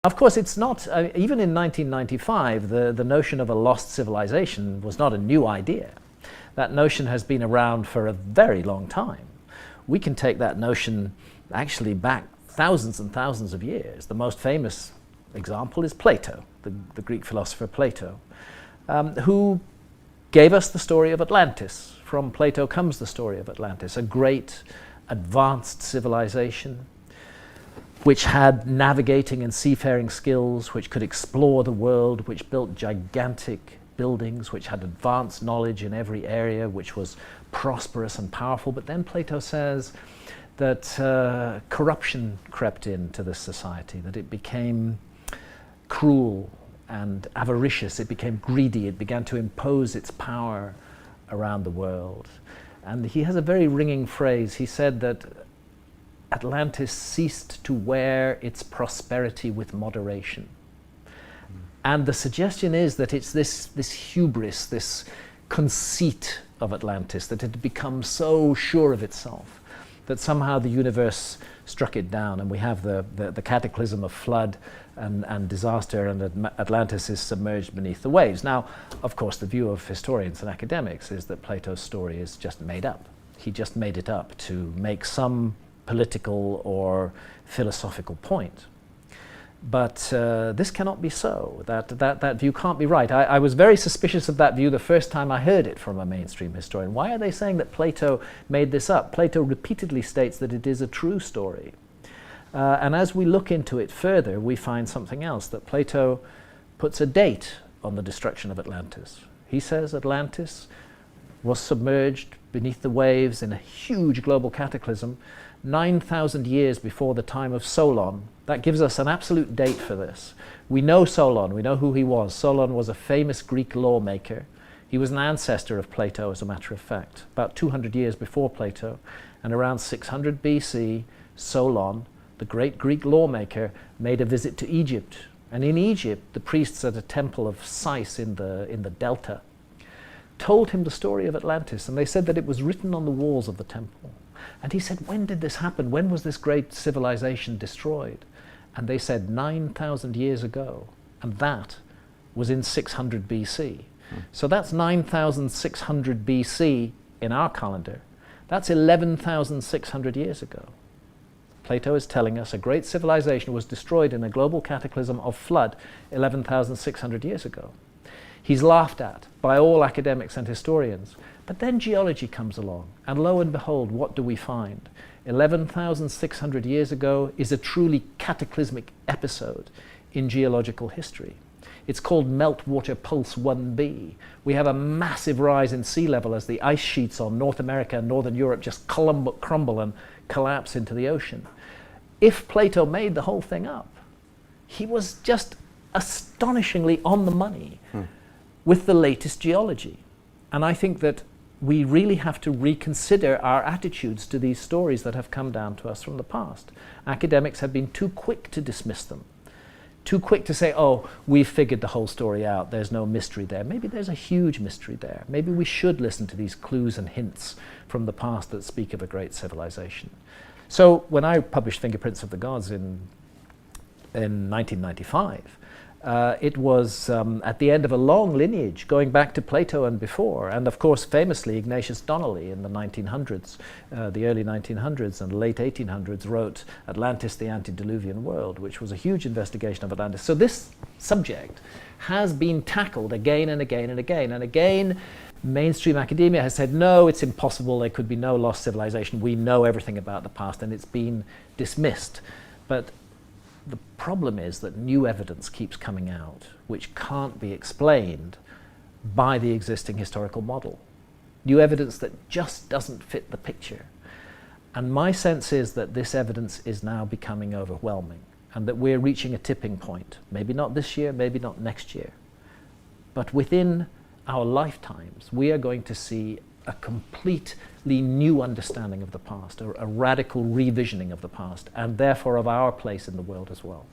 Of course, it's not, even in 1995, the notion of a lost civilization was not a new idea. That notion has been around for a very long time. We can take that notion actually back thousands and thousands of years. The most famous example is Plato, the Greek philosopher Plato, who gave us the story of Atlantis. From Plato comes the story of Atlantis, a great advanced civilization which had navigating and seafaring skills, which could explore the world, which built gigantic buildings, which had advanced knowledge in every area, which was prosperous and powerful. But then Plato says that corruption crept into this society, that it became cruel and avaricious, it became greedy, it began to impose its power around the world. And he has a very ringing phrase. He said that Atlantis ceased to wear its prosperity with moderation. And the suggestion is that it's this hubris, this conceit of Atlantis, that it had become so sure of itself that somehow the universe struck it down, and we have the cataclysm of flood and disaster, and Atlantis is submerged beneath the waves. Now, of course, the view of historians and academics is that Plato's story is just made up. He just made it up to make some political or philosophical point. But this cannot be so. That view can't be right. I was very suspicious of that view the first time I heard it from a mainstream historian. Why are they saying that Plato made this up? Plato repeatedly states that it is a true story. And as we look into it further, we find something else, that Plato puts a date on the destruction of Atlantis. He says Atlantis was submerged beneath the waves in a huge global cataclysm 9,000 years before the time of Solon. That gives us an absolute date for this. We know Solon, we know who he was. Solon was a famous Greek lawmaker. He was an ancestor of Plato, as a matter of fact, about 200 years before Plato. And around 600 BC, Solon, the great Greek lawmaker, made a visit to Egypt. And in Egypt, the priests at a temple of Sais in the delta told him the story of Atlantis, and they said that it was written on the walls of the temple. And he said, when did this happen? When was this great civilization destroyed? And they said 9,000 years ago, and that was in 600 BC. So that's 9,600 BC in our calendar. That's 11,600 years ago. Plato is telling us a great civilization was destroyed in a global cataclysm of flood 11,600 years ago. He's laughed at by all academics and historians. But then geology comes along, and lo and behold, what do we find? 11,600 years ago is a truly cataclysmic episode in geological history. It's called Meltwater Pulse 1b. We have a massive rise in sea level as the ice sheets on North America and Northern Europe just crumble and collapse into the ocean. If Plato made the whole thing up, he was just astonishingly on the money with the latest geology. And I think that we really have to reconsider our attitudes to these stories that have come down to us from the past. Academics have been too quick to dismiss them, too quick to say, oh, we've figured the whole story out, there's no mystery there. Maybe there's a huge mystery there. Maybe we should listen to these clues and hints from the past that speak of a great civilization. So when I published Fingerprints of the Gods in 1995, it was at the end of a long lineage going back to Plato and before, and of course famously Ignatius Donnelly in the 1900s, the early 1900s and late 1800s, wrote Atlantis, the Antediluvian World, which was a huge investigation of Atlantis. So this subject has been tackled again and again and again, and again mainstream academia has said, no, it's impossible, there could be no lost civilization, we know everything about the past, and it's been dismissed. But the problem is that new evidence keeps coming out which can't be explained by the existing historical model. New evidence that just doesn't fit the picture. And my sense is that this evidence is now becoming overwhelming, and that we're reaching a tipping point. Maybe not this year, maybe not next year. But within our lifetimes, we are going to see a completely new understanding of the past, a radical revisioning of the past, and therefore of our place in the world as well.